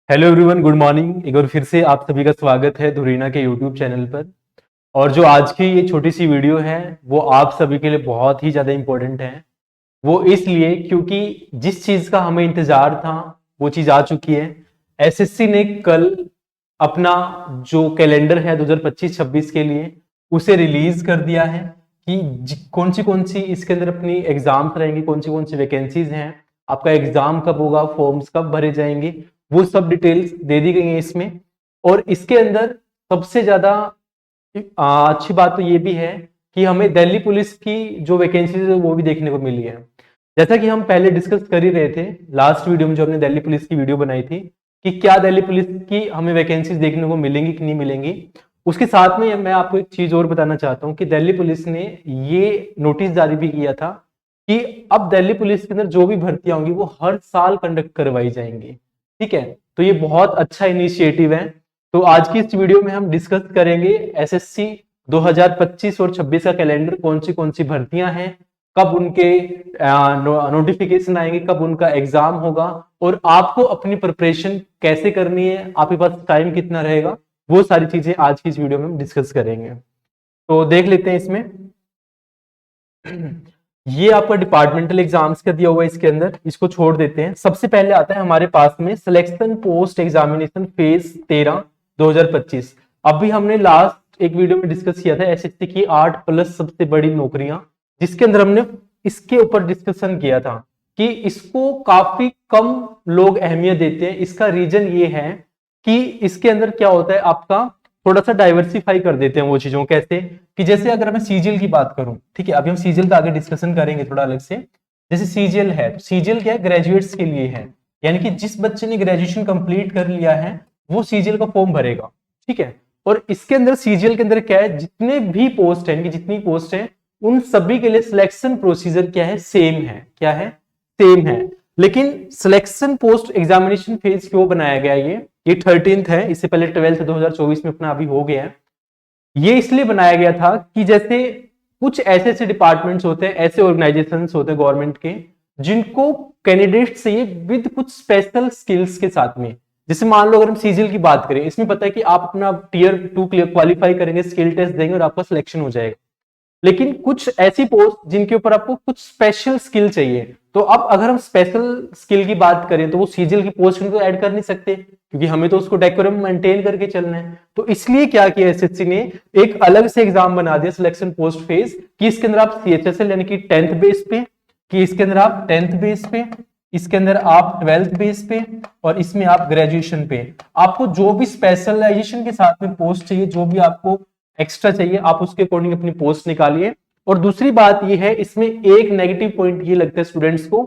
Hello everyone, good morning. एक बार फिर से आप सभी का स्वागत है धुरीना के यूट्यूब चैनल पर। और जो आज की ये छोटी सी वीडियो है वो आप सभी के लिए बहुत ही ज़्यादा इम्पोर्टेंट है। वो इसलिए क्योंकि जिस चीज़ का हमें इंतज़ार था वो चीज़ आ चुकी है। एसएससी ने कल अपना जो कैलेंडर है 2025-26 के लिए उसे रिलीज कर दिया है कि कौन सी इसके अंदर अपनी एग्जाम्स रहेंगी, कौन सी वैकेंसीज हैं, आपका एग्जाम कब होगा, फॉर्म्स कब भरे जाएंगे, वो सब डिटेल्स दे दी गई हैं इसमें। और इसके अंदर सबसे ज्यादा अच्छी बात तो ये भी है कि हमें दिल्ली पुलिस की जो वैकेंसीज है वो भी देखने को मिली है। जैसा कि हम पहले डिस्कस कर ही रहे थे लास्ट वीडियो में, जो हमने दिल्ली पुलिस की वीडियो बनाई थी कि क्या दिल्ली पुलिस की हमें वैकेंसीज देखने को मिलेंगी कि नहीं मिलेंगी। उसके साथ में मैं आपको एक चीज और बताना चाहता हूं कि दिल्ली पुलिस ने ये नोटिस जारी भी किया था कि अब दिल्ली पुलिस के अंदर जो भी भर्तियां होंगी वो हर साल कंडक्ट करवाई जाएंगी। ठीक है, तो ये बहुत अच्छा इनिशिएटिव है। तो आज की इस वीडियो में हम डिस्कस करेंगे एसएससी 2025 और 26 का कैलेंडर, कौन सी भर्तियां हैं, कब उनके नोटिफिकेशन आएंगे, कब उनका एग्जाम होगा और आपको अपनी प्रिपरेशन कैसे करनी है, आपके पास टाइम कितना रहेगा, वो सारी चीजें आज की इस वीडियो में हम डिस्कस करेंगे। तो देख लेते हैं इसमें। ये आपका डिपार्टमेंटल एग्जाम्स का दिया हुआ है इसके अंदर, इसको छोड़ देते हैं। सबसे पहले आता है हमारे पास में सिलेक्शन पोस्ट एग्जामिनेशन फेज 13 2025। अभी हमने लास्ट एक वीडियो में डिस्कस किया था एसएससी की 8+ सबसे बड़ी नौकरियां, जिसके अंदर हमने इसके ऊपर डिस्कशन किया था कि इसको काफी कम लोग अहमियत देते हैं। इसका रीजन ये है कि इसके अंदर क्या होता है, आपका थोड़ा सा डाइवर्सिफाई कर देते हैं वो चीजों। कैसे कि जैसे अगर मैं सीजीएल की बात करूं, ठीक है, अभी हम सीजीएल का आगे डिस्कशन करेंगे थोड़ा अलग से। जैसे सीजीएल है, तो सीजीएल क्या है, ग्रेजुएट्स के लिए है, यानी कि जिस बच्चे ने ग्रेजुएशन कंप्लीट कर लिया है वो सीजीएल का फॉर्म भरेगा। ठीक है, और इसके अंदर सीजीएल के अंदर क्या है, जितने भी पोस्ट है, जितनी पोस्ट है उन सभी के लिए सिलेक्शन प्रोसीजर क्या है, सेम है। क्या है, सेम है। लेकिन सिलेक्शन पोस्ट एग्जामिनेशन फेज क्यों बनाया गया है, ये 13th है, इससे पहले 12th 2024 में अपना अभी हो गया है। ये इसलिए बनाया गया था कि जैसे कुछ ऐसे ऐसे डिपार्टमेंट्स होते हैं, ऐसे ऑर्गेनाइजेशंस होते हैं गवर्नमेंट के, जिनको कैंडिडेट चाहिए विद कुछ स्पेशल स्किल्स के साथ में। जैसे मान लो अगर हम सीजीएल की बात करें, इसमें पता है कि आप अपना टियर 2 क्वालिफाई करेंगे, स्किल टेस्ट देंगे और आपका सिलेक्शन हो जाएगा। लेकिन कुछ ऐसी पोस्ट जिनके ऊपर आपको कुछ स्पेशल स्किल चाहिए, तो अब अगर हम स्पेशल स्किल की बात करें तो वो सीजीएल की पोस्ट में तो ऐड कर नहीं सकते, क्योंकि हमें तो उसको डेकोरम मेंटेन करके चलना है। तो इसलिए क्या किया एसएससी ने, एक अलग से एग्जाम बना दिया सिलेक्शन पोस्ट फेज, कि इसके अंदर आप सीएचएसएल यानी कि 10th बेस पे, कि इसके अंदर आप 10th बेस पे, इसके अंदर आप 12th बेस पे, और इसमें आप ग्रेजुएशन पे, आपको जो भी स्पेशलाइजेशन के साथ में पोस्ट चाहिए, जो भी आपको एक्स्ट्रा चाहिए, आप उसके अकॉर्डिंग अपनी पोस्ट निकालिए। और दूसरी बात ये है, इसमें एक नेगेटिव पॉइंट ये लगता है स्टूडेंट्स को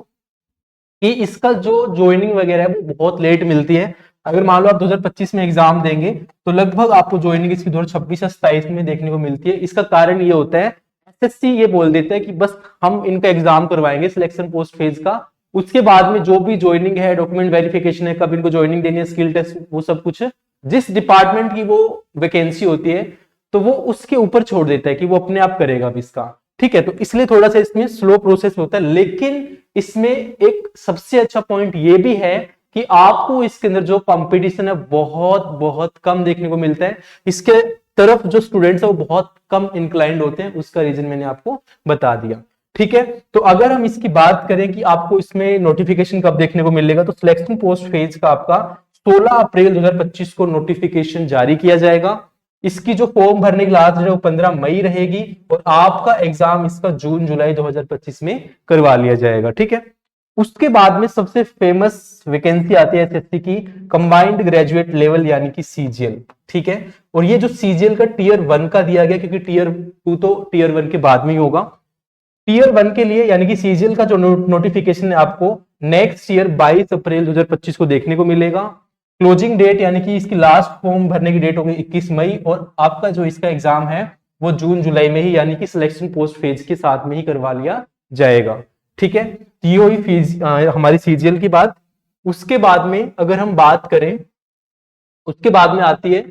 कि इसका जो ज्वाइनिंग वगैरह है वो बहुत लेट मिलती है। अगर मान लो आप 2025 में एग्जाम देंगे तो लगभग आपको ज्वाइनिंग इसकी 2026 या 27 में देखने को मिलती है। इसका कारण ये होता है, एसएससी ये बोल देता है कि बस हम इनका एग्जाम करवाएंगे सिलेक्शन पोस्ट फेज का, उसके बाद में जो भी ज्वाइनिंग है, डॉक्यूमेंट वेरिफिकेशन है, कब इनको ज्वाइनिंग देनी है, स्किल टेस्ट, वो सब कुछ जिस डिपार्टमेंट की वो वैकेंसी होती है तो वो उसके ऊपर छोड़ देता है कि वो अपने आप करेगा अब इसका। ठीक है, तो इसलिए थोड़ा सा इसमें स्लो प्रोसेस होता है। लेकिन इसमें एक सबसे अच्छा पॉइंट ये भी है कि आपको इसके अंदर जो कंपटीशन है बहुत बहुत कम देखने को मिलता है। इसके तरफ जो स्टूडेंट्स है वो बहुत कम इंक्लाइंड होते हैं, उसका रीजन मैंने आपको बता दिया। ठीक है, तो अगर हम इसकी बात करें कि आपको इसमें नोटिफिकेशन कब देखने को मिलेगा, तो सिलेक्शन पोस्ट फेज का आपका 16 अप्रैल 2025 को नोटिफिकेशन जारी किया जाएगा। इसकी जो फॉर्म भरने की लास्ट डेट है वो 15 मई रहेगी और आपका एग्जाम इसका जून जुलाई 2025 में करवा लिया जाएगा। ठीक है, उसके बाद में सबसे फेमस वैकेंसी आती है एसएससी की, कंबाइंड ग्रेजुएट लेवल यानी कि सीजीएल। ठीक है, और ये जो सीजीएल का टियर 1 का दिया गया, क्योंकि टियर 2 तो टियर 1 के बाद में ही होगा। टियर 1 के लिए यानी कि सीजीएल का जो नोटिफिकेशन है आपको नेक्स्ट ईयर 22 अप्रैल 2025 को देखने को मिलेगा। क्लोजिंग डेट यानी कि इसकी लास्ट फॉर्म भरने की डेट होगी 21 मई और आपका जो इसका एग्जाम है वो जून जुलाई में ही, यानी कि सिलेक्शन पोस्ट फेज के साथ में ही करवा लिया जाएगा। ठीक है, ये हुई फीस हमारी सीजीएल की बात। उसके बाद में अगर हम बात करें, उसके बाद में आती है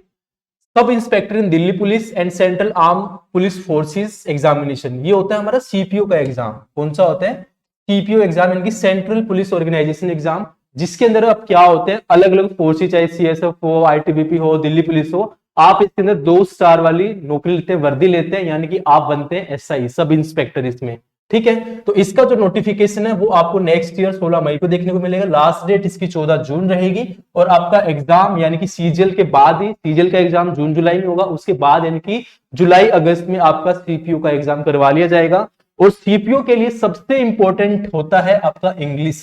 sub inspector in Delhi police and central arm police forces examination. ये होता है हमारा सीपीओ का एग्जाम। कौन सा होता है, सीपीओ एग्जाम यानी कि सेंट्रल पुलिस ऑर्गेनाइजेशन एग्जाम। जिसके अंदर अब क्या होते हैं, अलग अलग फोर्सेज, चाहे सीएसएफ हो, आईटीबीपी हो, दिल्ली पुलिस हो, आप इसके अंदर 2 स्टार वाली नौकरी लेते हैं, वर्दी लेते हैं, यानी कि आप बनते हैं एसआई, सब इंस्पेक्टर इसमें। ठीक है, तो इसका जो नोटिफिकेशन है वो आपको नेक्स्ट ईयर 16 मई को देखने को मिलेगा। लास्ट डेट इसकी 14 जून रहेगी, और आपका एग्जाम यानी कि सीजीएल के बाद ही, सीजीएल का एग्जाम जून जुलाई में होगा, उसके बाद यानी कि जुलाई अगस्त में आपका सीपीयू का एग्जाम करवा लिया जाएगा। और सीपीयू के लिए सबसे इंपॉर्टेंट होता है आपका इंग्लिश।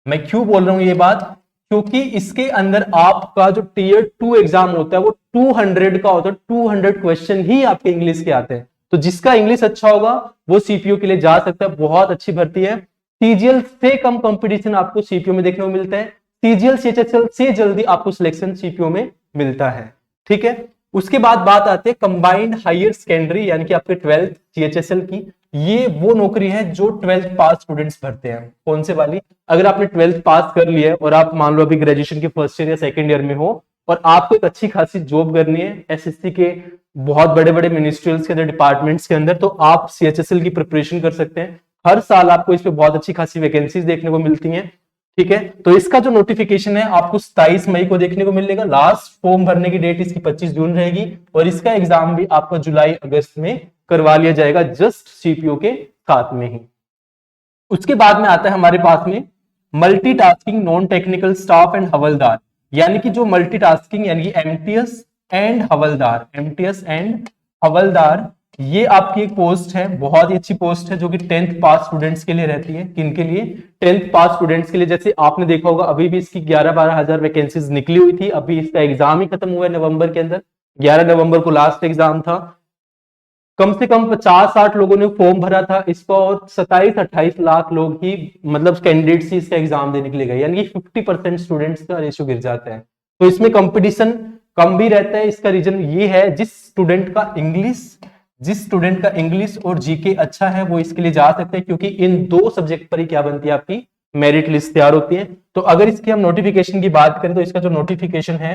मैं क्यों बोल रहा हूं ये बात, क्योंकि इसके अंदर आपका जो टीयर 2 एग्जाम होता है वो 200 का होता है, 200 क्वेश्चन ही आपके इंग्लिश के आते हैं। तो जिसका इंग्लिश अच्छा होगा वो सीपीयू के लिए जा सकता है, बहुत अच्छी भर्ती है। सीजीएल से कम कंपटीशन आपको सीपीयू में देखने को मिलता है, सीजीएल सीएचएसएल से जल्दी आपको सिलेक्शन सीपीयू में मिलता है। ठीक है, उसके बाद बात आती है कंबाइंड हायर सेकेंडरी यानी कि आपके 12th सीएचएसएल की। ये वो नौकरी है जो 12th पास स्टूडेंट्स भरते हैं। कौन से वाली, अगर आपने 12th पास कर लिया है और आप मान लो अभी ग्रेजुएशन के फर्स्ट ईयर या सेकंड ईयर में हो और आपको एक अच्छी खासी जॉब करनी है एसएससी के बहुत बड़े बड़े मिनिस्ट्रियल्स के अंदर, डिपार्टमेंट्स के अंदर, तो आप सीएचएसएल की प्रिपरेशन कर सकते हैं। हर साल आपको इस पे बहुत अच्छी खासी वैकेंसीज देखने को मिलती हैं। ठीक है, तो इसका जो नोटिफिकेशन है आपको 27 मई को देखने को मिलेगा। लास्ट फॉर्म भरने की डेट इसकी 25 जून रहेगी, और इसका एग्जाम भी आपका जुलाई अगस्त में करवा लिया जाएगा, जस्ट सीपीयू के साथ में ही। उसके बाद में आता है हमारे पास में multitasking non technical staff and हवलदार, यानी कि जो मल्टीटास्किंग यानी कि एमटीएस एंड हवलदार, एमटीएस एंड हवलदार, ये आपकी एक पोस्ट है, बहुत ही अच्छी पोस्ट है, जो कि 10th पास स्टूडेंट्स के लिए रहती है। किनके लिए, 10th पास स्टूडेंट्स के लिए। जैसे आपने देखा होगा अभी भी इसकी 11-12 हजार वैकेंसीज निकली हुई थी, अभी इसका एग्जाम ही खत्म हुआ है नवंबर के अंदर, 11 नवंबर को लास्ट एग्जाम था। कम से कम 50-60 लोगों ने फॉर्म भरा था इसका, और 27-28 लाख लोग ही मतलब कैंडिडेट्स ही इसका एग्जाम देने के लिए गए, यानी कि 50% स्टूडेंट्स का रेशियो गिर जाता है। तो इसमें कंपटीशन कम भी रहता है। इसका रीजन ये है, जिस स्टूडेंट का इंग्लिश और जीके अच्छा है वो इसके लिए जा सकते हैं, क्योंकि इन 2 सब्जेक्ट पर ही क्या बनती है, आपकी मेरिट लिस्ट तैयार होती है। तो अगर इसकी हम नोटिफिकेशन की बात करें तो इसका जो नोटिफिकेशन है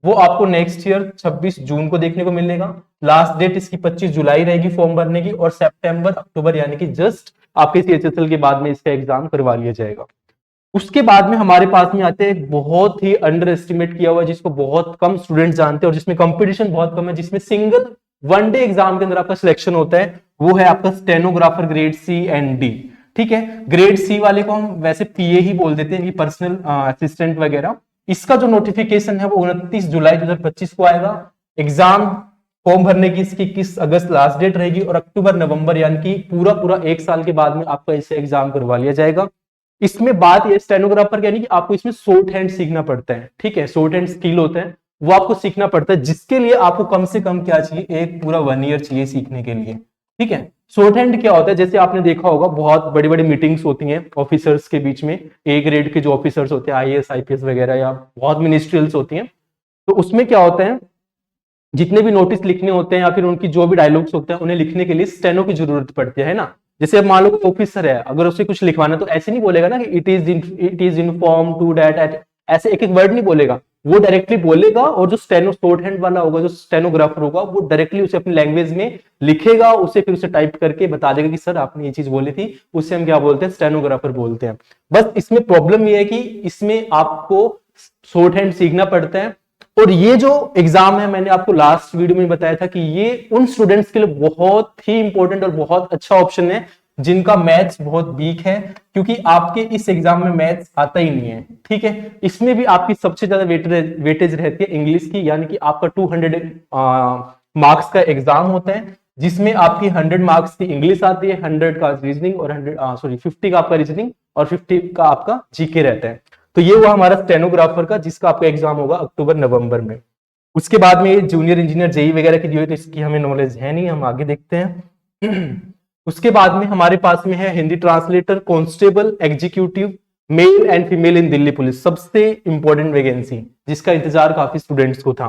वो आपको नेक्स्ट ईयर 26 जून को देखने को मिलेगा। लास्ट डेट इसकी 25 जुलाई रहेगी फॉर्म भरने की, और सितंबर अक्टूबर यानी कि जस्ट आपके सीएचएसएल के बाद में इसका एग्जाम करवा लिया जाएगा। उसके बाद में हमारे पास में आते हैं एक बहुत ही अंडर एस्टिमेट किया हुआ, जिसको बहुत कम स्टूडेंट जानते हैं और जिसमें कंपटीशन बहुत कम है, जिसमें सिंगल वनडे एग्जाम के अंदर आपका सिलेक्शन होता है, वो है आपका stenographer grade C and D. ठीक है, ग्रेड सी वाले को हम वैसे पीए ही बोल देते हैं, ये पर्सनल असिस्टेंट वगैरह। इसका जो नोटिफिकेशन है वो 29 जुलाई 2025 को आएगा। एग्जाम फॉर्म भरने की इसकी 21 अगस्त लास्ट डेट रहेगी, और अक्टूबर नवंबर यानी कि पूरा 1 साल के बाद में आपका इससे एग्जाम करवा लिया जाएगा। इसमें बात ये स्टेनोग्राफर यानी कि आपको इसमें शॉर्ट हैंड सीखना पड़ता है। ठीक है, शॉर्ट हैंड स्किल होता है, वो आपको सीखना पड़ता है, जिसके लिए आपको कम से कम क्या चाहिए, एक पूरा 1 ईयर चाहिए सीखने के लिए। ठीक है, शॉर्ट हैंड क्या होता है, जैसे आपने देखा होगा बहुत बड़ी बड़ी मीटिंग्स होती हैं ऑफिसर्स के बीच में, ए ग्रेड के जो ऑफिसर्स होते हैं आईएएस आईपीएस वगैरह, या बहुत मिनिस्ट्रियल्स होती हैं, तो उसमें क्या होता है, जितने भी नोटिस लिखने होते हैं या फिर उनकी जो भी डायलॉग्स होते हैं उन्हें लिखने के लिए स्टेनो की जरूरत पड़ती है ना। जैसे अब मान लो ऑफिसर है, अगर उसे कुछ लिखवाना तो ऐसे नहीं बोलेगा ना कि it is inform to that, ऐसे एक एक वर्ड नहीं बोलेगा, वो डायरेक्टली बोलेगा, और जो स्टेनो शॉर्ट हैंड वाला होगा, जो स्टेनोग्राफर होगा, वो डायरेक्टली उसे अपनी लैंग्वेज में लिखेगा, उसे फिर उसे टाइप करके बता देगा कि सर आपने ये चीज बोली थी। उससे हम क्या बोलते हैं, स्टेनोग्राफर बोलते हैं। बस इसमें प्रॉब्लम ये है कि इसमें आपको शॉर्ट हैंड सीखना पड़ता है, और ये जो एग्जाम है मैंने आपको लास्ट वीडियो में बताया था कि ये उन स्टूडेंट्स के लिए बहुत ही इंपॉर्टेंट और बहुत अच्छा ऑप्शन है जिनका मैथ्स बहुत वीक है, क्योंकि आपके इस एग्जाम में मैथ्स आता ही नहीं है। ठीक है, इसमें भी आपकी सबसे ज्यादा वेटेज रहती है इंग्लिश की, यानी कि आपका 200 मार्क्स का एग्जाम होता है, जिसमें आपकी 100 मार्क्स की इंग्लिश आती है, 100 का रीजनिंग, और 50 का आपका रीजनिंग और 50 का आपका जीके रहता है। तो ये हुआ हमारा स्टेनोग्राफर का, जिसका आपका एग्जाम होगा अक्टूबर नवंबर में। उसके बाद में जूनियर इंजीनियर जेई वगैरह की दी हुई, तो इसकी हमें नॉलेज है नहीं, हम आगे देखते हैं। उसके बाद में हमारे पास में है Hindi translator, constable, executive, male and female in Delhi police, सबसे इंपॉर्टेंट वैकेंसी जिसका इंतजार काफी स्टूडेंट्स को था।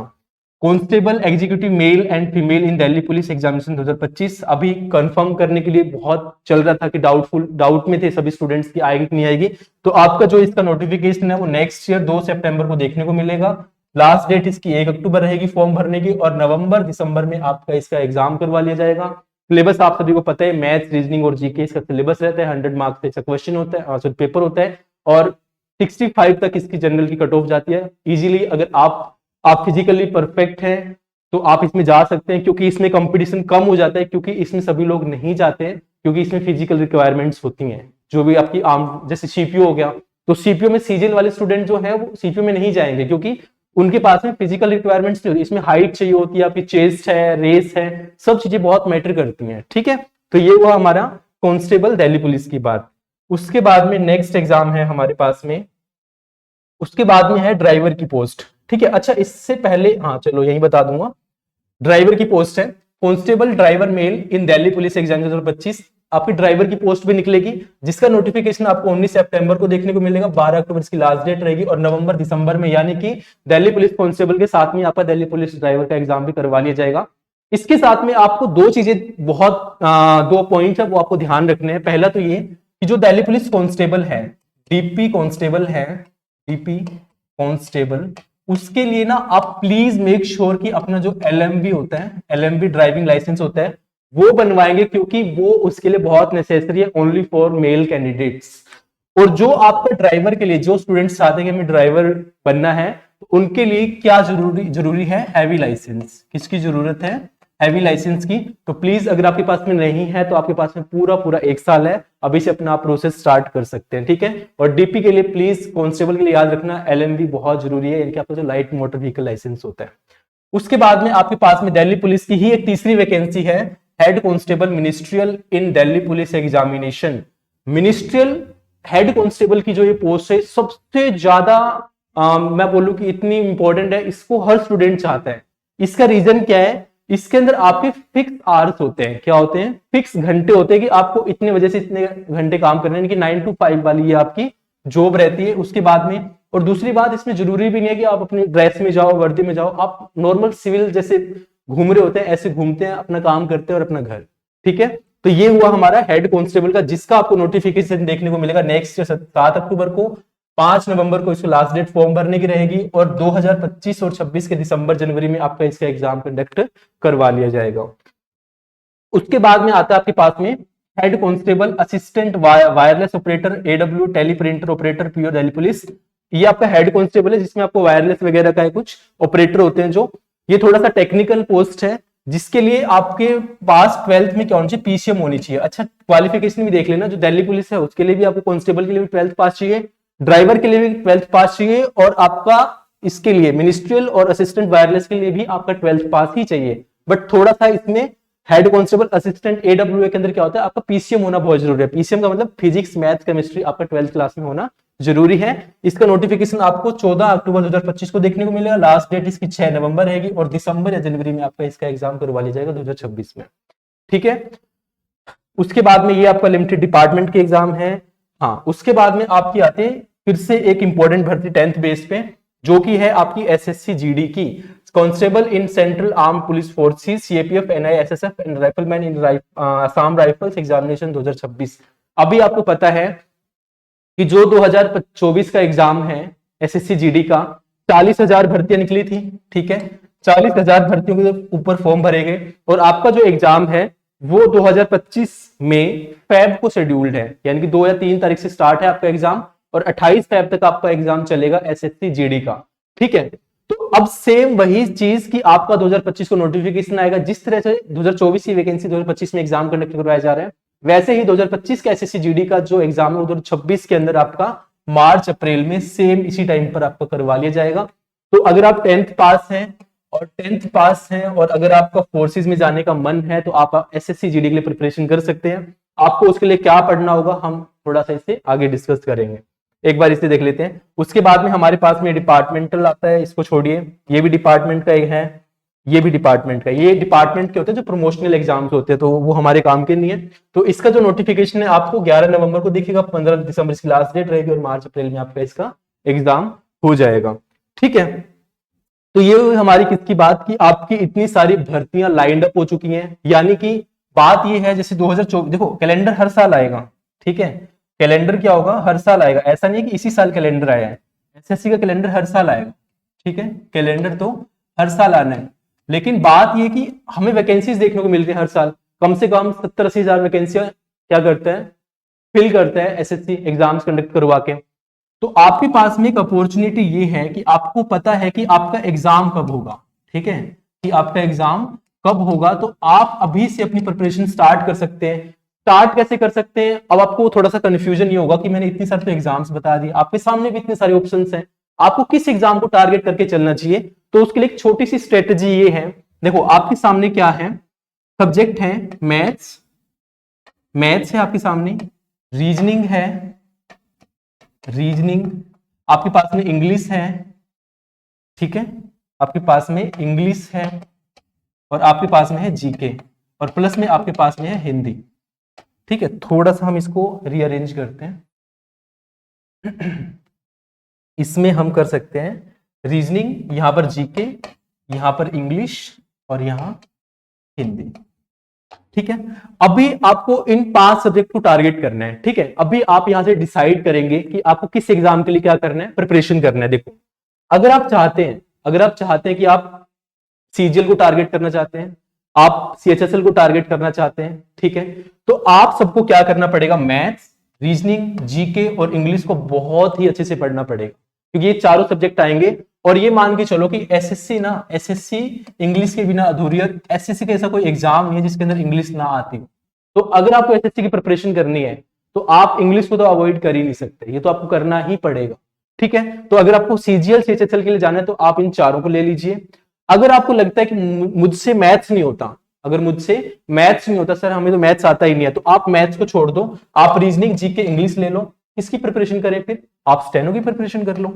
Constable, executive, male and female in Delhi police examination 2025 अभी कंफर्म करने के लिए बहुत चल रहा था कि डाउट में थे सभी स्टूडेंट्स की आएगी कि नहीं आएगी। तो आपका जो इसका नोटिफिकेशन है वो नेक्स्ट ईयर 2 सितंबर को देखने को मिलेगा। लास्ट डेट इसकी 1 अक्टूबर रहेगी फॉर्म भरने की, और नवंबर दिसंबर में आपका इसका एग्जाम करवा लिया जाएगा। सिलेबस आप सभी को पता है, मैथ्स, रीजनिंग और जीके इसका सिलेबस रहता है, 100 मार्क्स का क्वेश्चन होता है, पेपर होता है, और 65 तक इसकी जनरल की कट ऑफ जाती है इजीली। अगर आप फिजिकली परफेक्ट हैं तो आप इसमें जा सकते हैं, क्योंकि इसमें कंपटीशन कम हो जाता है, क्योंकि इसमें सभी लोग नहीं जाते हैं, क्योंकि इसमें फिजिकल रिक्वायरमेंट्स होती हैं जो भी आपकी आर्म, जैसे सीपीओ हो गया, तो सीपीओ में सीजन वाले स्टूडेंट जो है वो सीपीओ में नहीं जाएंगे, क्योंकि उनके पास में फिजिकल रिक्वायरमेंट्स नहीं होती। इसमें हाइट चाहिए होती है, आपकी चेस्ट है, रेस है, सब चीजें बहुत मैटर करती हैं। ठीक है, तो ये हुआ हमारा कांस्टेबल दिल्ली पुलिस की बात। उसके बाद में नेक्स्ट एग्जाम है हमारे पास में, उसके बाद में है ड्राइवर की पोस्ट। ठीक है, अच्छा इससे पहले हाँ चलो यही बता दूंगा, ड्राइवर की पोस्ट है कांस्टेबल ड्राइवर मेल इन दिल्ली पुलिस एग्जाम 2025। आपकी ड्राइवर की पोस्ट भी निकलेगी, जिसका नोटिफिकेशन आपको 19 सितंबर को देखने को मिलेगा। 12 अक्टूबर इसकी लास्ट डेट रहेगी और नवंबर दिसंबर में, यानी कि दिल्ली पुलिस कांस्टेबल के साथ में आपका दिल्ली पुलिस ड्राइवर का एग्जाम भी करवा लिया जाएगा। इसके साथ में आपको दो चीजें बहुत दो पॉइंट है वो आपको ध्यान रखने हैं। पहला तो ये कि जो दिल्ली पुलिस कांस्टेबल है, डीपी कांस्टेबल है, डीपी कांस्टेबल, उसके लिए ना आप प्लीज मेक श्योर कि अपना जो एलएमबी होता है, एलएमबी ड्राइविंग लाइसेंस होता है, वो बनवाएंगे, क्योंकि वो उसके लिए बहुत नेसेसरी है, ओनली फॉर मेल कैंडिडेट्स। और जो आपका ड्राइवर के लिए, जो स्टूडेंट्स चाहते हैं कि हमें ड्राइवर बनना है, तो उनके लिए क्या जरूरी है, हैवी लाइसेंस। किसकी जरूरत है, हैवी लाइसेंस की। तो प्लीज अगर आपके पास में नहीं है तो आपके पास में पूरा 1 साल है, अभी से अपना आप प्रोसेस स्टार्ट कर सकते हैं। ठीक है, और डीपी के लिए प्लीज, कांस्टेबल के लिए याद रखना एलएमवी बहुत जरूरी है, यानी कि आपका जो लाइट मोटर व्हीकल लाइसेंस होता है। उसके बाद में आपके पास में दिल्ली पुलिस की ही एक तीसरी वैकेंसी है, head constable ministerial in Delhi police examination. Ministerial head constable की जो ये पोस्ट है, सबसे ज्यादा मैं बोलूं कि इतनी इंपॉर्टेंट है, इसको हर स्टूडेंट चाहता है। इसका रीजन क्या है, इसके अंदर आपके फिक्स आवर्स होते हैं। क्या होते हैं, फिक्स घंटे होते हैं कि आपको इतने बजे से इतने घंटे काम करने, यानी कि 9 to 5 वाली ये आपकी जॉब रहती है। उसके बाद में, और दूसरी बात, इसमें जरूरी भी नहीं है कि आप अपनी ड्रेस में जाओ, वर्दी में जाओ, आप नॉर्मल सिविल जैसे घूम रहे होते हैं ऐसे घूमते हैं, अपना काम करते हैं और अपना घर। ठीक है, तो ये हुआ हमारा हेड कांस्टेबल का, जिसका आपको नोटिफिकेशन देखने को मिलेगा नेक्स्ट 7 अक्टूबर को। 5 नवंबर को इसको लास्ट डेट फॉर्म भरने की रहेगी, और 2025 और 26 के दिसंबर जनवरी में आपका इसका एग्जाम कंडक्ट करवा लिया जाएगा। उसके बाद में आता है आपके पास में head constable assistant wireless operator, AW teleprinter operator, PO Delhi police. ये आपका हेड कांस्टेबल है, जिसमें आपको वायरलेस वगैरह का कुछ ऑपरेटर होते हैं। जो ये थोड़ा सा टेक्निकल पोस्ट है, जिसके लिए आपके पास 12th में क्या होनी चाहिए, पीसीएम होनी चाहिए। अच्छा, क्वालिफिकेशन भी देख लेना, जो दिल्ली पुलिस है उसके लिए भी आपको, कांस्टेबल के लिए भी 12th पास चाहिए, ड्राइवर के लिए भी 12th पास चाहिए, और आपका इसके लिए मिनिस्ट्रियल और असिस्टेंट वायरलेस के लिए भी आपका 12th पास ही चाहिए। बट थोड़ा सा इसमें हेड कांस्टेबल असिस्टेंट एडब्ल्यूए के अंदर क्या होता है, आपका पीसीएम होना बहुत जरूरी है। पीसीएम का मतलब फिजिक्स, मैथ, केमिस्ट्री आपका 12th क्लास में होना जरूरी है। इसका नोटिफिकेशन आपको 14 अक्टूबर 2025 को देखने को मिलेगा। लास्ट डेट इसकी 6 नवंबर रहेगी, और दिसंबर या जनवरी में आपका इसका एग्जाम करवा लिया जाएगा 2026 में। ठीक है, उसके बाद में ये आपका लिमिटेड डिपार्टमेंट के एग्जाम है। हाँ, उसके बाद में आपकी आते हैं फिर से एक इंपॉर्टेंट भर्ती 10th बेस पे, जो की है आपकी एसएससी जीडी की, constable in central arm police forces, CAPF, NI, SSF and rifleman in Assam rifles examination 2026। अभी आपको पता है कि जो 2024 का एग्जाम है एसएससी जीडी का, 40,000 भर्तियां निकली थी। ठीक है, 40,000 भर्तियों के ऊपर फॉर्म भरे गए, और आपका जो एग्जाम है वो 2025 में फेब को शेड्यूल्ड है, यानी कि 2 या 3 तारीख से स्टार्ट है आपका एग्जाम, और 28 फेब तक आपका एग्जाम चलेगा एसएससी जीडी का। ठीक है, तो अब सेम वही चीज कि आपका 2025 को नोटिफिकेशन आएगा, जिस तरह से 2024 की वैकेंसी 2025 में एग्जाम कंडक्ट करवाया जा रहा है, वैसे ही 2025 का एसएससी जीडी का जो एग्जाम है 2026 के अंदर आपका मार्च अप्रैल में सेम इसी टाइम पर आपका करवा लिया जाएगा। तो अगर आप 10th पास हैं और अगर आपका फोर्सेज में जाने का मन है, तो आप एसएससी जीडी के लिए प्रिपरेशन कर सकते हैं। आपको उसके लिए क्या पढ़ना होगा, हम थोड़ा सा इसे आगे डिस्कस करेंगे, एक बार इसे देख लेते हैं। उसके बाद में हमारे पास में डिपार्टमेंटल आता है, इसको छोड़िए, ये भी डिपार्टमेंट का एक है, ये भी डिपार्टमेंट का। ये डिपार्टमेंट के होते हैं जो प्रमोशनल एग्जाम्स होते हैं, तो वो हमारे काम के नहीं है। तो इसका जो नोटिफिकेशन है आपको 11 नवंबर को दिखेगा, 15 दिसंबर इसकी लास्ट डेट रहेगी, और मार्च अप्रैल में आपका इसका एग्जाम हो जाएगा। ठीक है, तो ये हमारी किसकी बात की, आपकी इतनी सारी भर्तियां लाइंड अप हो चुकी हैं। यानी कि बात ये है, जैसे 2024 देखो, कैलेंडर हर साल आएगा। ठीक है, कैलेंडर क्या होगा, हर साल आएगा, ऐसा नहीं है कि इसी साल कैलेंडर आया है, एसएससी का कैलेंडर हर साल आएगा। ठीक है, कैलेंडर तो हर साल आना है, लेकिन बात ये कि हमें वैकेंसीज देखने को मिल रही है हर साल, कम से कम 70-80 हजार वैकेंसियां क्या करता है, फिल करता है एसएससी एग्जाम्स कंडक्ट करवा के। तो आपके पास में एक अपॉर्चुनिटी ये है कि आपको पता है कि आपका एग्जाम कब होगा, ठीक है, कि आपका एग्जाम कब होगा, तो आप अभी से अपनी प्रिपरेशन स्टार्ट कर सकते हैं। स्टार्ट कैसे कर सकते हैं? अब आपको थोड़ा सा कंफ्यूजन ये होगा कि मैंने इतनी सारे तो एग्जाम्स बता दिए, आपके सामने भी इतने सारे ऑप्शंस हैं, आपको किस एग्जाम को टारगेट करके चलना चाहिए? तो उसके लिए एक छोटी सी स्ट्रेटेजी ये है, देखो आपके सामने क्या है, सब्जेक्ट है मैथ्स, मैथ्स है आपके सामने, रीजनिंग है, रीजनिंग, आपके पास में इंग्लिश है, ठीक है, आपके पास में इंग्लिश है, और आपके पास में है जीके, और प्लस में आपके पास में है हिंदी, ठीक है। थोड़ा सा हम इसको रीअरेंज करते हैं। इसमें हम कर सकते हैं रीजनिंग, यहां पर जीके, यहां पर इंग्लिश, और यहां हिंदी, ठीक है। अभी आपको इन 5 सब्जेक्ट को टारगेट करना है, ठीक है। अभी आप यहां से डिसाइड करेंगे कि आपको किस एग्जाम के लिए क्या करना है, प्रिपरेशन करना है। देखो, अगर आप चाहते हैं कि आप सीजीएल को टारगेट करना चाहते हैं, आप सीएचएसएल को टारगेट करना चाहते हैं, ठीक है, तो आप सबको क्या करना पड़ेगा, मैथ्स, रीजनिंग, जीके और इंग्लिश को बहुत ही अच्छे से पढ़ना पड़ेगा, क्योंकि ये चारों सब्जेक्ट आएंगे। और ये मान के चलो कि एसएससी इंग्लिश के बिना अधूरी है। एसएससी का ऐसा कोई एग्जाम नहीं है जिसके अंदर इंग्लिश ना आती हो। तो अगर आपको एसएससी की प्रिपरेशन करनी है तो आप इंग्लिश को तो अवॉइड कर ही नहीं सकते, ये तो आपको करना ही पड़ेगा, ठीक है। तो अगर आपको सीजीएल सीएचएसएल के लिए जाना है तो आप इन चारों को ले लीजिए। अगर आपको लगता है कि मुझसे मैथ्स नहीं होता, अगर मुझसे मैथ्स नहीं होता, सर हमें तो मैथ्स आता ही नहीं है, तो आप मैथ्स को छोड़ दो, आप रीजनिंग, जीके, इंग्लिश ले लो। किसकी प्रिपरेशन करें फिर? आप स्टेनो की प्रिपरेशन कर लो,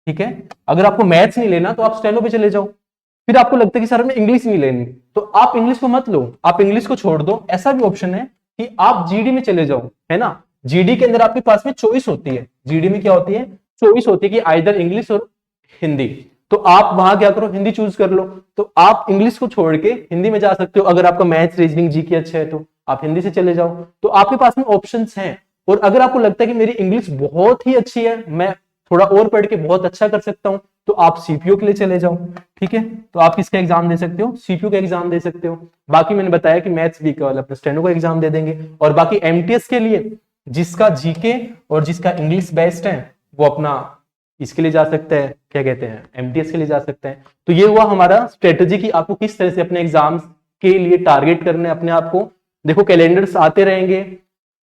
ठीक है। अगर आपको मैथ्स नहीं लेना तो आप स्टेनो पे चले जाओ। फिर आपको लगता है कि सर हमें इंग्लिश नहीं लेनी, तो आप इंग्लिश को मत लो, आप इंग्लिश को छोड़ दो। ऐसा भी ऑप्शन है कि आप जीडी में चले जाओ, है ना। जीडी के अंदर आपके पास में चॉइस होती है, जीडी में क्या होती है, चॉइस होती है कि आइदर इंग्लिश और हिंदी। तो आप वहां क्या करो, हिंदी चूज कर लो। तो आप इंग्लिश को छोड़ के हिंदी में जा सकते हो। अगर आपका मैथ्स, रीजनिंग, जीके अच्छा है तो आप हिंदी से चले जाओ। तो आपके पास में ऑप्शंस हैं। और अगर आपको लगता है कि मेरी इंग्लिश बहुत ही अच्छी है, मैं थोड़ा और पढ़ के बहुत अच्छा कर सकता हूं, तो आप सीपीओ के लिए चले जाओ, ठीक है। तो आप किसका एग्जाम दे सकते हो, सीपीओ का एग्जाम दे सकते हो। बाकी मैंने बताया कि मैथ्स वीक वाला अपने स्टेनो का एग्जाम दे देंगे। और बाकी एमटीएस के लिए जिसका जीके और जिसका इंग्लिश बेस्ट है वो अपना इसके लिए जा सकते हैं, क्या कहते हैं, एमटीएस के लिए जा सकते हैं। तो ये हुआ हमारा स्ट्रेटेजी कि आपको किस तरह से अपने एग्जाम्स के लिए टारगेट करने अपने आप को। देखो कैलेंडर्स आते रहेंगे,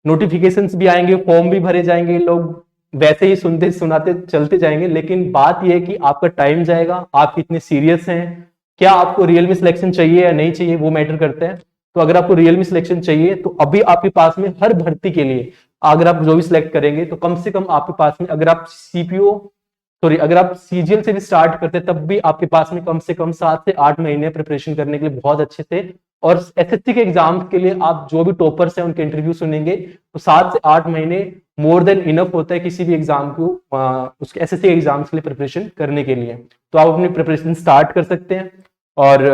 नोटिफिकेशंस भी आएंगे, फॉर्म भी भरे जाएंगे, लोग वैसे ही सुनते सुनाते चलते जाएंगे। लेकिन बात यह है कि आपका टाइम जाएगा, आप कितने सीरियस हैं, क्या आपको रियल में सिलेक्शन चाहिए या नहीं चाहिए, वो मैटर करता है। तो अगर आपको रियल में सिलेक्शन चाहिए तो अभी आपके पास में हर भर्ती के लिए अगर आप जो भी सिलेक्ट करेंगे तो कम से कम आपके पास में, अगर आप सीपीओ सॉरी अगर आप सीजीएल से भी स्टार्ट करते तब भी आपके पास में कम से कम 7 से 8 महीने प्रिपरेशन करने के लिए बहुत अच्छे थे। और एसएससी के एग्जाम के लिए आप जो भी टॉपर्स हैं उनके इंटरव्यू सुनेंगे तो 7 से 8 महीने मोर देन इनफ होता है किसी भी एग्जाम को उसके एसएससी एग्जाम्स के लिए प्रिपरेशन करने के लिए। तो आप अपनी प्रिपरेशन स्टार्ट कर सकते हैं और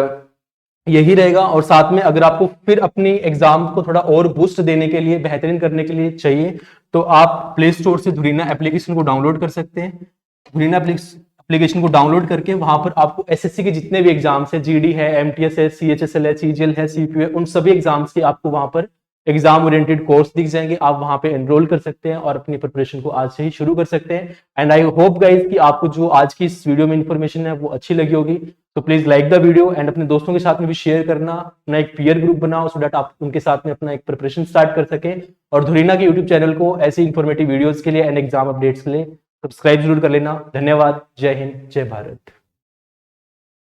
यही रहेगा। और साथ में अगर आपको फिर अपनी एग्जाम को थोड़ा और बूस्ट देने के लिए, बेहतरीन करने के लिए चाहिए तो आप प्ले स्टोर से धुरीना एप्लीकेशन को डाउनलोड कर सकते हैं। धुरीना एप्लीकेशन को डाउनलोड करके वहां पर आपको एसएससी के जितने भी एग्जाम्स है, जीडी है, एमटीएस है, सीएचएसएल है, सीजीएल है, सीपीयू है, उन सभी एग्जाम्स के आपको वहां पर एग्जाम ओरिएंटेड कोर्स दिख जाएंगे। आप वहां पे एनरोल कर सकते हैं और अपनी प्रिपरेशन को आज से ही शुरू कर सकते हैं। एंड आई होप गाइज कि आपको जो आज की इस वीडियो में इंफॉर्मेशन है वो अच्छी लगी होगी। तो please like the video and अपने दोस्तों के साथ में भी शेयर करना, अपना एक पीयर ग्रुप बनाओ सो दैट आप उनके साथ में अपना एक प्रिपरेशन स्टार्ट कर सकें। और धुरीना के यूट्यूब चैनल को ऐसी इंफॉर्मेटिव वीडियोस के लिए एंड एग्जाम अपडेट्स के लिए सब्सक्राइब जरूर कर लेना। धन्यवाद। जय हिंद, जय भारत।